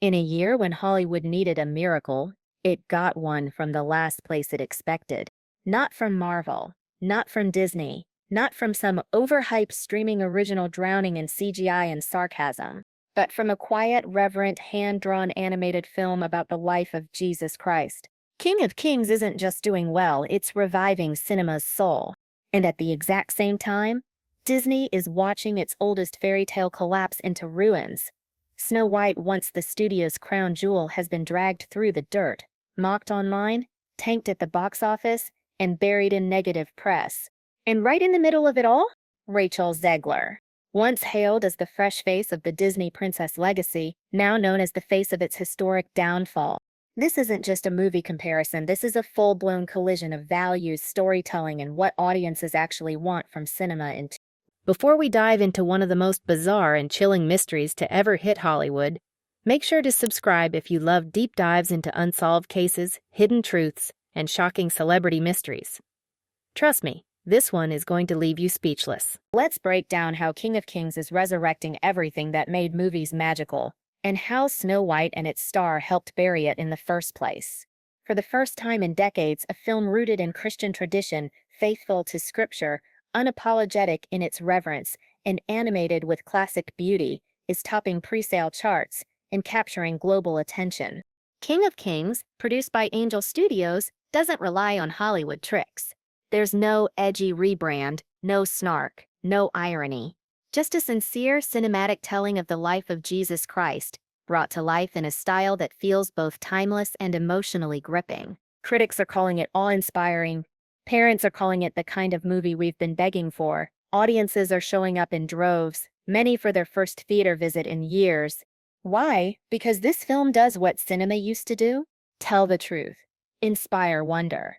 In a year when Hollywood needed a miracle, it got one from the last place it expected. Not from Marvel, not from Disney, not from some overhyped streaming original drowning in CGI and sarcasm, but from a quiet, reverent, hand-drawn animated film about the life of Jesus Christ. King of Kings isn't just doing well, it's reviving cinema's soul. And at the exact same time, Disney is watching its oldest fairy tale collapse into ruins. Snow White, once the studio's crown jewel, has been dragged through the dirt, mocked online, tanked at the box office, and buried in negative press. And right in the middle of it all, Rachel Zegler. Once hailed as the fresh face of the Disney princess legacy, now known as the face of its historic downfall. This isn't just a movie comparison, this is a full-blown collision of values, storytelling, and what audiences actually want from cinema. Before we dive into one of the most bizarre and chilling mysteries to ever hit Hollywood, make sure to subscribe if you love deep dives into unsolved cases, hidden truths, and shocking celebrity mysteries. Trust me, this one is going to leave you speechless. Let's break down how King of Kings is resurrecting everything that made movies magical, and how Snow White and its star helped bury it in the first place. For the first time in decades, a film rooted in Christian tradition, faithful to Scripture, unapologetic in its reverence, and animated with classic beauty, is topping pre-sale charts and capturing global attention. King of Kings, produced by Angel Studios, doesn't rely on Hollywood tricks. There's no edgy rebrand, no snark, no irony. Just a sincere cinematic telling of the life of Jesus Christ, brought to life in a style that feels both timeless and emotionally gripping. Critics are calling it awe-inspiring. Parents are calling it the kind of movie we've been begging for. Audiences are showing up in droves, many for their first theater visit in years. Why? Because this film does what cinema used to do: tell the truth, inspire wonder,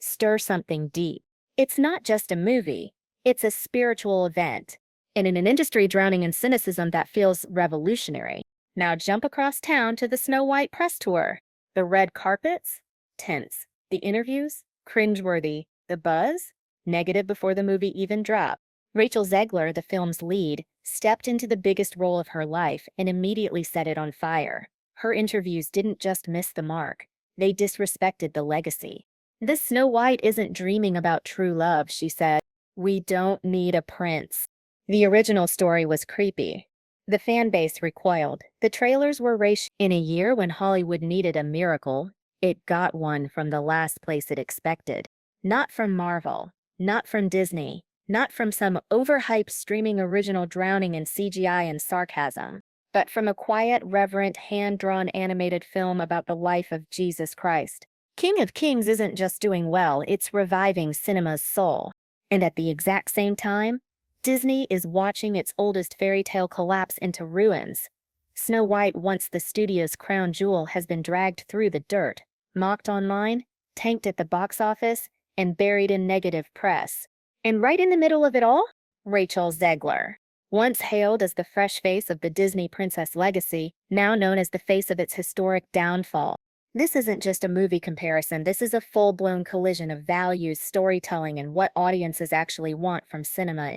stir something deep. It's not just a movie, it's a spiritual event. And in an industry drowning in cynicism that feels revolutionary. Now jump across town to the Snow White press tour. The red carpets? Tense. The interviews? Cringeworthy. The buzz? Negative before the movie even dropped. Rachel Zegler, the film's lead, stepped into the biggest role of her life and immediately set it on fire. Her interviews didn't just miss the mark, they disrespected the legacy. "This Snow White isn't dreaming about true love," she said. "We don't need a prince." The original story was creepy. The fan base recoiled. The trailers were racial. In a year when Hollywood needed a miracle, it got one from the last place it expected. Not from Marvel, not from Disney, not from some overhyped streaming original drowning in CGI and sarcasm, but from a quiet, reverent, hand-drawn animated film about the life of Jesus Christ. King of Kings isn't just doing well, it's reviving cinema's soul. And at the exact same time, Disney is watching its oldest fairy tale collapse into ruins. Snow White, once the studio's crown jewel, has been dragged through the dirt, mocked online, tanked at the box office, and buried in negative press. And right in the middle of it all, Rachel Zegler. Once hailed as the fresh face of the Disney princess legacy, now known as the face of its historic downfall. This isn't just a movie comparison, this is a full-blown collision of values, storytelling, and what audiences actually want from cinema.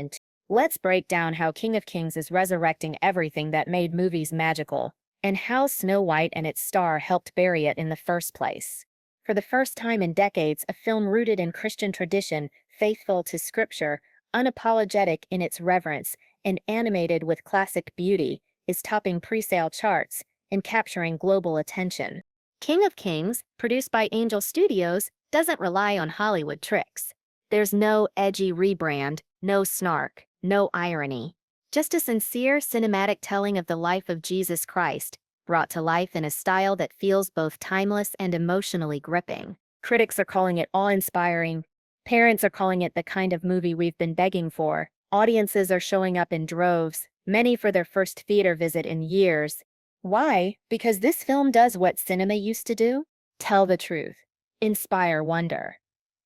Let's break down how King of Kings is resurrecting everything that made movies magical, and how Snow White and its star helped bury it in the first place. For the first time in decades, a film rooted in Christian tradition, faithful to Scripture, unapologetic in its reverence, and animated with classic beauty, is topping pre-sale charts and capturing global attention. King of Kings, produced by Angel Studios, doesn't rely on Hollywood tricks. There's no edgy rebrand, no snark, no irony. Just a sincere cinematic telling of the life of Jesus Christ, brought to life in a style that feels both timeless and emotionally gripping. Critics are calling it awe-inspiring. Parents are calling it the kind of movie we've been begging for. Audiences are showing up in droves, many for their first theater visit in years. Why? Because this film does what cinema used to do: tell the truth, inspire wonder,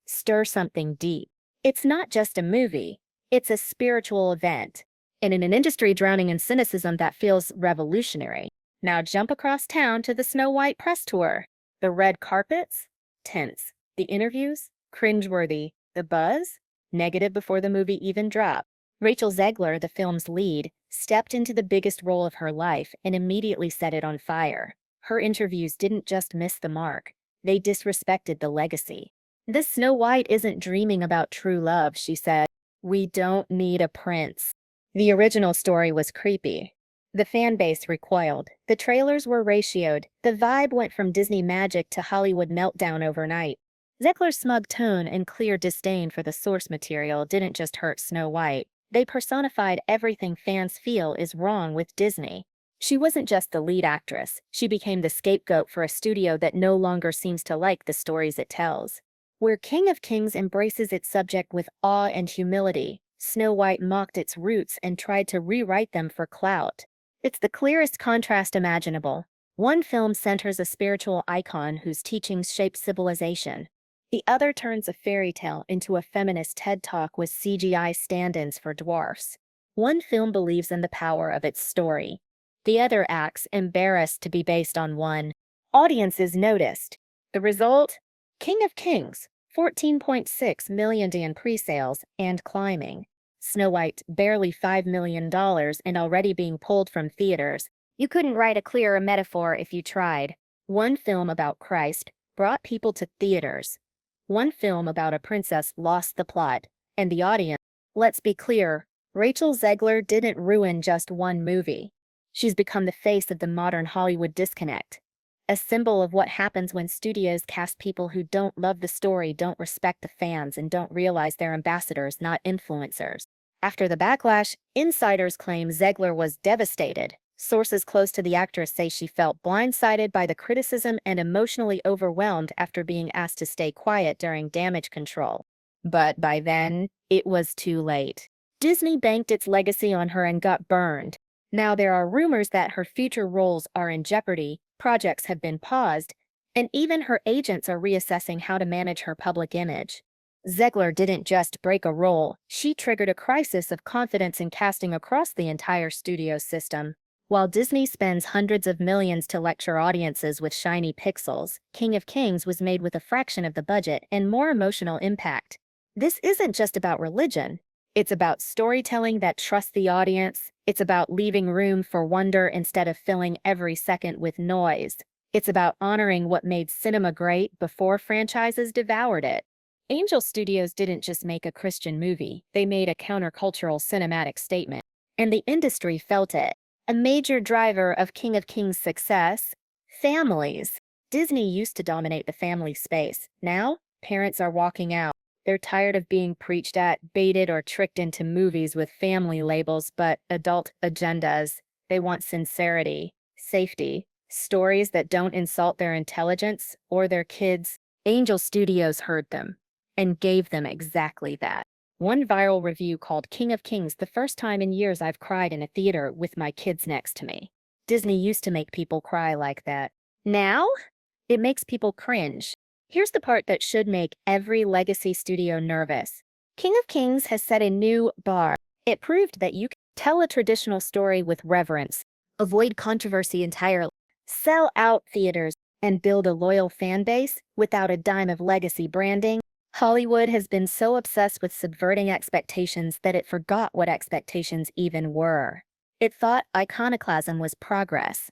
stir something deep. It's not just a movie, it's a spiritual event. And in an industry drowning in cynicism that feels revolutionary. Now jump across town to the Snow White press tour. The red carpets? Tense. The interviews? Cringeworthy. The buzz? Negative before the movie even dropped. Rachel Zegler, the film's lead, stepped into the biggest role of her life and immediately set it on fire. Her interviews didn't just miss the mark, they disrespected the legacy. "This Snow White isn't dreaming about true love," she said. "We don't need a prince." The original story was creepy. The fan base recoiled. The trailers were ratioed. The vibe went from Disney magic to Hollywood meltdown overnight. Zegler's smug tone and clear disdain for the source material didn't just hurt Snow White. They personified everything fans feel is wrong with Disney. She wasn't just the lead actress, she became the scapegoat for a studio that no longer seems to like the stories it tells. Where King of Kings embraces its subject with awe and humility, Snow White mocked its roots and tried to rewrite them for clout. It's the clearest contrast imaginable. One film centers a spiritual icon whose teachings shape civilization. The other turns a fairy tale into a feminist TED Talk with CGI stand-ins for dwarfs. One film believes in the power of its story. The other acts embarrassed to be based on one. Audiences noticed. The result? King of Kings, 14.6 million in pre-sales and climbing. Snow White, barely $5 million and already being pulled from theaters. You couldn't write a clearer metaphor if you tried. One film about Christ brought people to theaters. One film about a princess lost the plot, and the audience. Let's be clear, Rachel Zegler didn't ruin just one movie. She's become the face of the modern Hollywood disconnect. A symbol of what happens when studios cast people who don't love the story, don't respect the fans, and don't realize they're ambassadors, not influencers. After the backlash, insiders claim Zegler was devastated. Sources close to the actress say she felt blindsided by the criticism and emotionally overwhelmed after being asked to stay quiet during damage control. But by then, it was too late. Disney banked its legacy on her and got burned. Now there are rumors that her future roles are in jeopardy, projects have been paused, and even her agents are reassessing how to manage her public image. Zegler didn't just break a role, she triggered a crisis of confidence in casting across the entire studio system. While Disney spends hundreds of millions to lecture audiences with shiny pixels, King of Kings was made with a fraction of the budget and more emotional impact. This isn't just about religion. It's about storytelling that trusts the audience. It's about leaving room for wonder instead of filling every second with noise. It's about honoring what made cinema great before franchises devoured it. Angel Studios didn't just make a Christian movie, they made a countercultural cinematic statement. And the industry felt it. A major driver of King of Kings' success? Families. Disney used to dominate the family space. Now, parents are walking out. They're tired of being preached at, baited, or tricked into movies with family labels but adult agendas. They want sincerity, safety, stories that don't insult their intelligence or their kids. Angel Studios heard them and gave them exactly that. One viral review called King of Kings the first time in years I've cried in a theater with my kids next to me. Disney used to make people cry like that. Now, it makes people cringe. Here's the part that should make every legacy studio nervous. King of Kings has set a new bar. It proved that you can tell a traditional story with reverence, avoid controversy entirely, sell out theaters, and build a loyal fan base without a dime of legacy branding. Hollywood has been so obsessed with subverting expectations that it forgot what expectations even were. It thought iconoclasm was progress.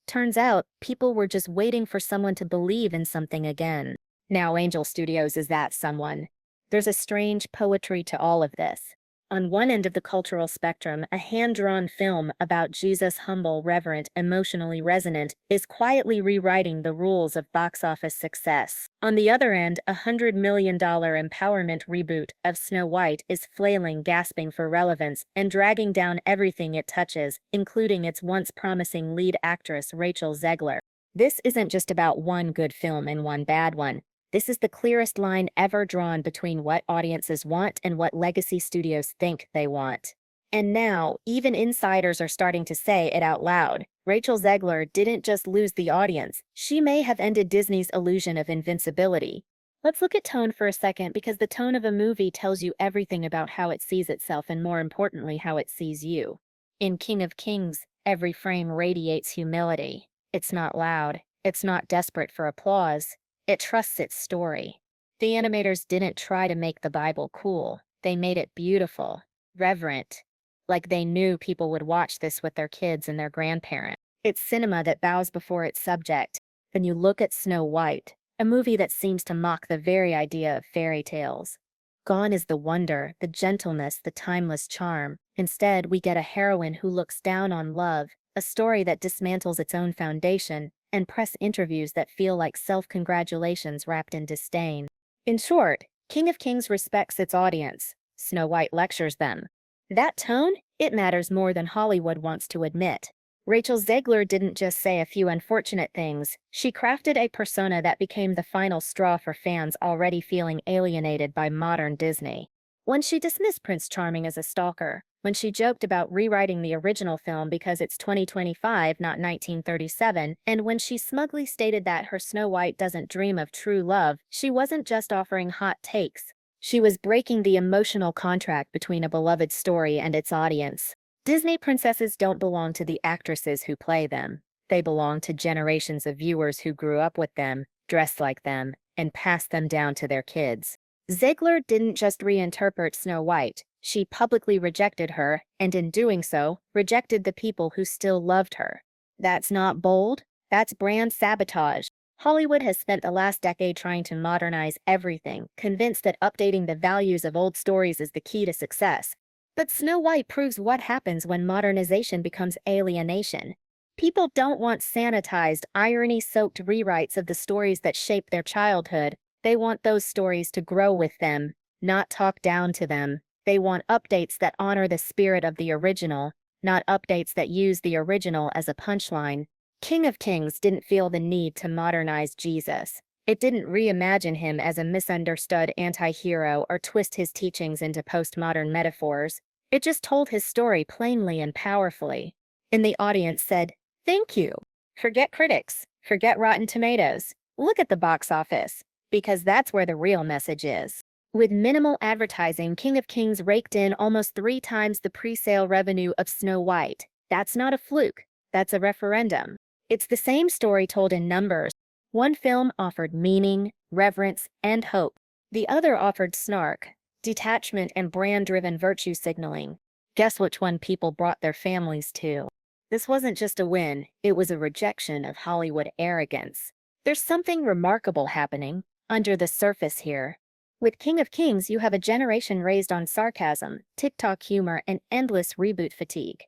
Turns out, people were just waiting for someone to believe in something again. Now Angel Studios is that someone. There's a strange poetry to all of this. On one end of the cultural spectrum, a hand-drawn film about Jesus, humble, reverent, emotionally resonant, is quietly rewriting the rules of box office success. On the other end, a $100 million empowerment reboot of Snow White is flailing, gasping for relevance, and dragging down everything it touches, including its once promising lead actress Rachel Zegler. This isn't just about one good film and one bad one. This is the clearest line ever drawn between what audiences want and what legacy studios think they want. And now, even insiders are starting to say it out loud. Rachel Zegler didn't just lose the audience, she may have ended Disney's illusion of invincibility. Let's look at tone for a second, because the tone of a movie tells you everything about how it sees itself and, more importantly, how it sees you. In King of Kings, every frame radiates humility. It's not loud. It's not desperate for applause. It trusts its story. The animators didn't try to make the Bible cool. They made it beautiful, reverent, like they knew people would watch this with their kids and their grandparents. It's cinema that bows before its subject. Then you look at Snow White, a movie that seems to mock the very idea of fairy tales. Gone is the wonder, the gentleness, the timeless charm. Instead, we get a heroine who looks down on love, a story that dismantles its own foundation, and press interviews that feel like self-congratulations wrapped in disdain. In short, King of Kings respects its audience. Snow White lectures them. That tone, it matters more than Hollywood wants to admit. Rachel Zegler didn't just say a few unfortunate things, she crafted a persona that became the final straw for fans already feeling alienated by modern Disney. When she dismissed Prince Charming as a stalker, when she joked about rewriting the original film because it's 2025, not 1937, and when she smugly stated that her Snow White doesn't dream of true love, she wasn't just offering hot takes. She was breaking the emotional contract between a beloved story and its audience. Disney princesses don't belong to the actresses who play them. They belong to generations of viewers who grew up with them, dressed like them, and passed them down to their kids. Zegler didn't just reinterpret Snow White, she publicly rejected her, and in doing so, rejected the people who still loved her. That's not bold, that's brand sabotage. Hollywood has spent the last decade trying to modernize everything, convinced that updating the values of old stories is the key to success. But Snow White proves what happens when modernization becomes alienation. People don't want sanitized, irony-soaked rewrites of the stories that shaped their childhood. They want those stories to grow with them, not talk down to them. They want updates that honor the spirit of the original, not updates that use the original as a punchline. King of Kings didn't feel the need to modernize Jesus. It didn't reimagine him as a misunderstood anti-hero or twist his teachings into postmodern metaphors. It just told his story plainly and powerfully. And the audience said, "Thank you." Forget critics. Forget Rotten Tomatoes. Look at the box office. Because that's where the real message is. With minimal advertising, King of Kings raked in almost 3 times the pre-sale revenue of Snow White. That's not a fluke. That's a referendum. It's the same story told in numbers. One film offered meaning, reverence, and hope. The other offered snark, detachment, and brand-driven virtue signaling. Guess which one people brought their families to? This wasn't just a win, it was a rejection of Hollywood arrogance. There's something remarkable happening under the surface here. With King of Kings, you have a generation raised on sarcasm, TikTok humor, and endless reboot fatigue.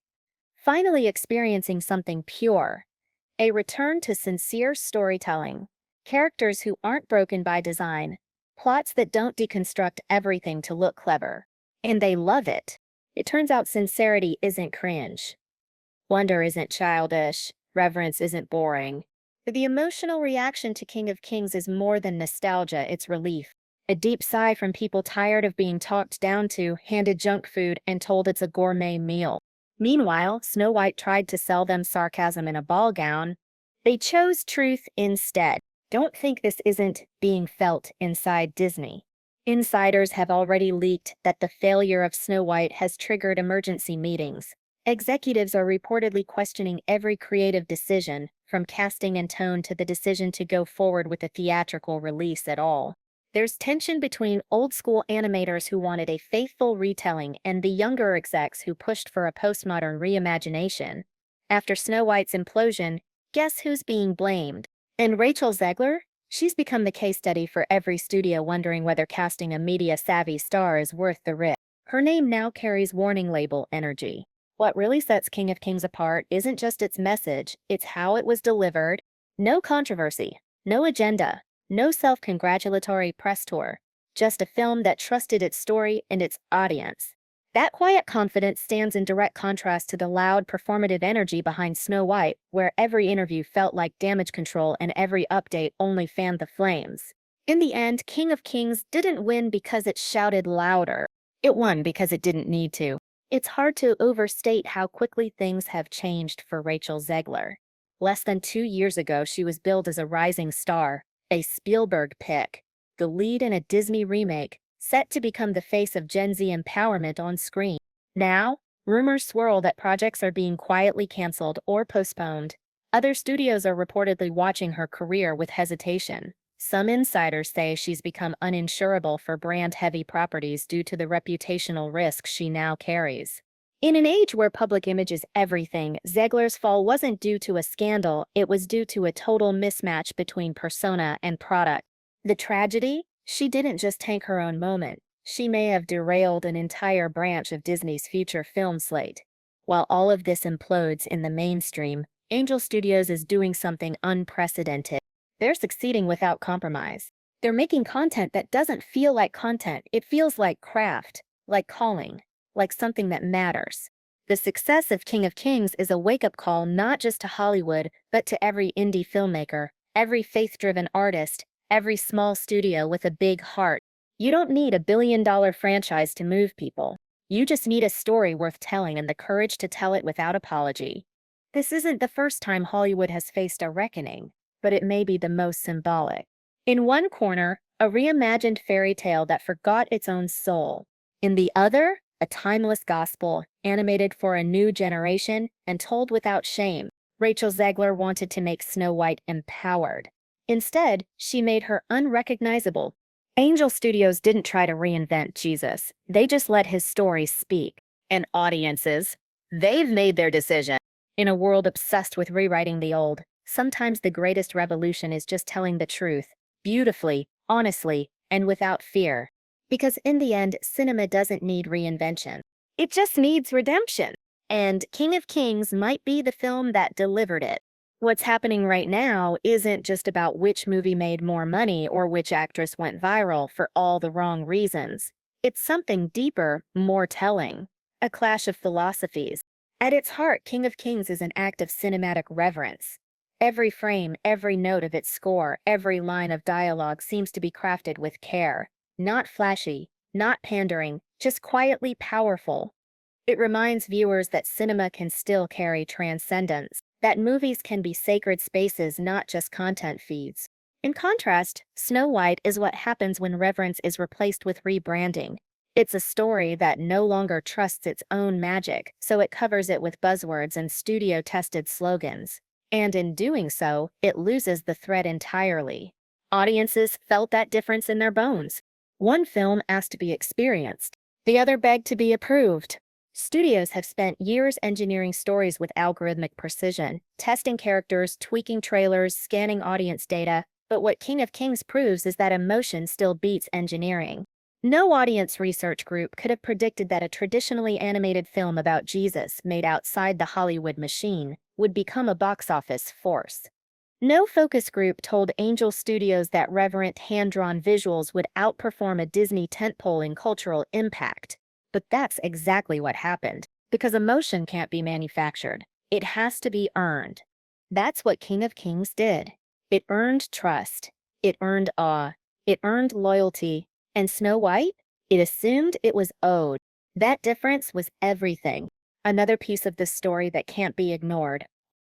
Finally experiencing something pure. A return to sincere storytelling. Characters who aren't broken by design. Plots that don't deconstruct everything to look clever. And they love it. It turns out sincerity isn't cringe. Wonder isn't childish. Reverence isn't boring. The emotional reaction to King of Kings is more than nostalgia, it's relief. A deep sigh from people tired of being talked down to, handed junk food, and told it's a gourmet meal. Meanwhile, Snow White tried to sell them sarcasm in a ball gown. They chose truth instead. Don't think this isn't being felt inside Disney. Insiders have already leaked that the failure of Snow White has triggered emergency meetings. Executives are reportedly questioning every creative decision, from casting and tone to the decision to go forward with a theatrical release at all. There's tension between old-school animators who wanted a faithful retelling and the younger execs who pushed for a postmodern reimagination. After Snow White's implosion, guess who's being blamed? And Rachel Zegler? She's become the case study for every studio wondering whether casting a media-savvy star is worth the risk. Her name now carries warning label energy. What really sets King of Kings apart isn't just its message, it's how it was delivered. No controversy, no agenda, no self-congratulatory press tour. Just a film that trusted its story and its audience. That quiet confidence stands in direct contrast to the loud, performative energy behind Snow White, where every interview felt like damage control and every update only fanned the flames. In the end, King of Kings didn't win because it shouted louder. It won because it didn't need to. It's hard to overstate how quickly things have changed for Rachel Zegler. Less than 2 years ago, she was billed as a rising star, a Spielberg pick, the lead in a Disney remake, set to become the face of Gen Z empowerment on screen. Now, rumors swirl that projects are being quietly canceled or postponed. Other studios are reportedly watching her career with hesitation. Some insiders say she's become uninsurable for brand-heavy properties due to the reputational risk she now carries. In an age where public image is everything, Zegler's fall wasn't due to a scandal, it was due to a total mismatch between persona and product. The tragedy? She didn't just tank her own moment. She may have derailed an entire branch of Disney's future film slate. While all of this implodes in the mainstream, Angel Studios is doing something unprecedented. They're succeeding without compromise. They're making content that doesn't feel like content, it feels like craft, like calling, like something that matters. The success of King of Kings is a wake-up call not just to Hollywood, but to every indie filmmaker, every faith-driven artist, every small studio with a big heart. You don't need a billion-dollar franchise to move people. You just need a story worth telling and the courage to tell it without apology. This isn't the first time Hollywood has faced a reckoning, but it may be the most symbolic. In one corner, a reimagined fairy tale that forgot its own soul. In the other, a timeless gospel, animated for a new generation and told without shame. Rachel Zegler wanted to make Snow White empowered. Instead, she made her unrecognizable. Angel Studios didn't try to reinvent Jesus. They just let his story speak. And audiences, they've made their decision. In a world obsessed with rewriting the old, sometimes the greatest revolution is just telling the truth, beautifully, honestly, and without fear. Because in the end, cinema doesn't need reinvention. It just needs redemption. And King of Kings might be the film that delivered it. What's happening right now isn't just about which movie made more money or which actress went viral for all the wrong reasons. It's something deeper, more telling. A clash of philosophies. At its heart, King of Kings is an act of cinematic reverence. Every frame, every note of its score, every line of dialogue seems to be crafted with care. Not flashy, not pandering, just quietly powerful. It reminds viewers that cinema can still carry transcendence, that movies can be sacred spaces, not just content feeds. In contrast, Snow White is what happens when reverence is replaced with rebranding. It's a story that no longer trusts its own magic, so it covers it with buzzwords and studio-tested slogans. And in doing so, it loses the thread entirely. Audiences felt that difference in their bones. One film asked to be experienced, the other begged to be approved. Studios have spent years engineering stories with algorithmic precision, testing characters, tweaking trailers, scanning audience data, but what King of Kings proves is that emotion still beats engineering. No audience research group could have predicted that a traditionally animated film about Jesus made outside the Hollywood machine would become a box office force. No focus group told Angel Studios that reverent, hand-drawn visuals would outperform a Disney tentpole in cultural impact. But that's exactly what happened, because emotion can't be manufactured. It has to be earned. That's what King of Kings did. It earned trust. It earned awe. It earned loyalty. And Snow White? It assumed it was owed. That difference was everything. Another piece of this story that can't be ignored.